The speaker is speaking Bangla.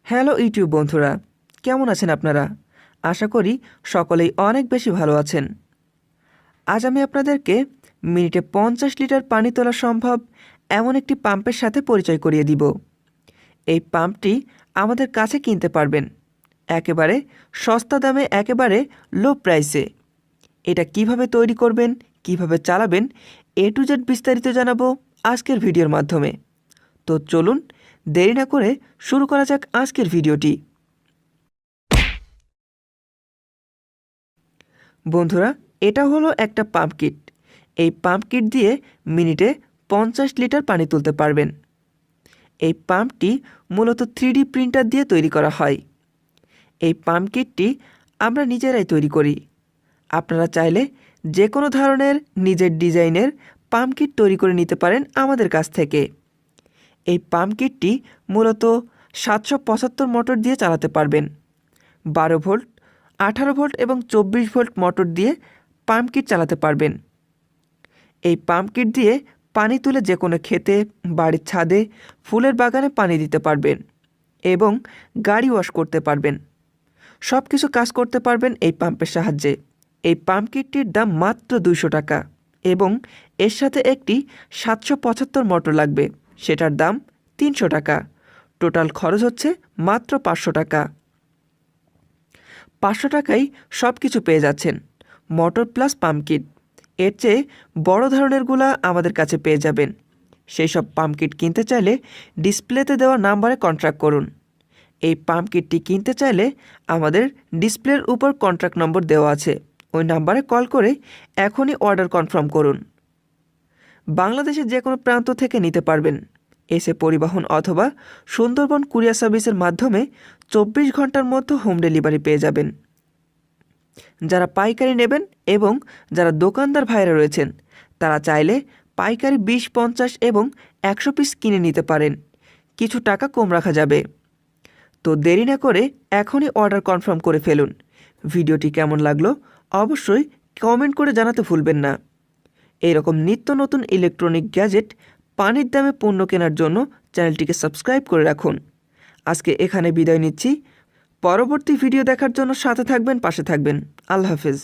হ্যালো ইউটিউব বন্ধুরা, কেমন আছেন আপনারা? আশা করি সকলেই অনেক বেশি ভালো আছেন। আজ আমি আপনাদেরকে মিনিটে 50 লিটার পানি তোলা সম্ভব এমন একটি পাম্পের সাথে পরিচয় করিয়ে দিব। এই পাম্পটি আমাদের কাছে কিনতে পারবেন একেবারে সস্তা দামে, একেবারে লো প্রাইসে। এটা কিভাবে তৈরি করবেন, কিভাবে চালাবেন, এ টু জেড বিস্তারিত জানাবো আজকের ভিডিওর মাধ্যমে। তো চলুন দেরি না করে শুরু করা যাক আজকের ভিডিওটি। বন্ধুরা, এটা হলো একটা পাম্প কিট। এই পাম্প কিট দিয়ে মিনিটে 50 লিটার পানি তুলতে পারবেন। এই পাম্পটি মূলত 3D প্রিন্টার দিয়ে তৈরি করা হয়। এই পাম্প কিটটি আমরা নিজেরাই তৈরি করি। আপনারা চাইলে যে কোনো ধরনের নিজের ডিজাইনের পাম্প কিট তৈরি করে নিতে পারেন আমাদের কাছ থেকে। এই পাম্প কিটটি মূলত 775 মোটর দিয়ে চালাতে পারবেন। 12 ভোল্ট, 18 ভোল্ট এবং 24 ভোল্ট মোটর দিয়ে পাম্প কিট চালাতে পারবেন। এই পাম্প কিট দিয়ে পানি তুলে যে কোনো ক্ষেতে, বাড়ির ছাদে, ফুলের বাগানে পানি দিতে পারবেন এবং গাড়ি ওয়াশ করতে পারবেন। সব কিছু কাজ করতে পারবেন এই পাম্পের সাহায্যে। এই পাম্প কিটটির দাম মাত্র 200 টাকা এবং এর সাথে একটি 775 মোটর লাগবে, সেটার দাম 300 টাকা। টোটাল খরচ হচ্ছে মাত্র 500 টাকা। 500 টাকায় সব কিছু পেয়ে যাচ্ছেন, মোটর প্লাস পাম্প কিট। এর চেয়ে বড় ধরনেরগুলা আমাদের কাছে পেয়ে যাবেন। সেই সব পাম্প কিট কিনতে চাইলে ডিসপ্লেতে দেওয়া নাম্বারে কন্ট্যাক্ট করুন। এই পাম্প কিটটি কিনতে চাইলে আমাদের ডিসপ্লের উপর কন্ট্যাক্ট নম্বর দেওয়া আছে, ওই নাম্বারে কল করে এখনই অর্ডার কনফার্ম করুন। বাংলাদেশের যে কোনো প্রান্ত থেকে নিতে পারবেন। এসে পরিবহন অথবা সুন্দরবন কুরিয়ার সার্ভিসের মাধ্যমে 24 ঘন্টার মধ্যে হোম ডেলিভারি পেয়ে যাবেন। যারা পাইকারি নেবেন এবং যারা দোকানদার ভাইরা রয়েছেন, তারা চাইলে পাইকারি 20, 50 এবং 100 পিস কিনে নিতে পারেন। কিছু টাকা কম রাখা যাবে। তো দেরি না করে এখনই অর্ডার কনফার্ম করে ফেলুন। ভিডিওটি কেমন লাগলো অবশ্যই কমেন্ট করে জানাতে ভুলবেন না। এরকম নিত্য নতুন ইলেকট্রনিক গ্যাজেট পানির দামে পণ্য কেনার জন্য চ্যানেলটিকে সাবস্ক্রাইব করে রাখুন। আজকে এখানে বিদায় নিচ্ছি। পরবর্তী ভিডিও দেখার জন্য সাথে থাকবেন, পাশে থাকবেন। আল্লাহ হাফেজ।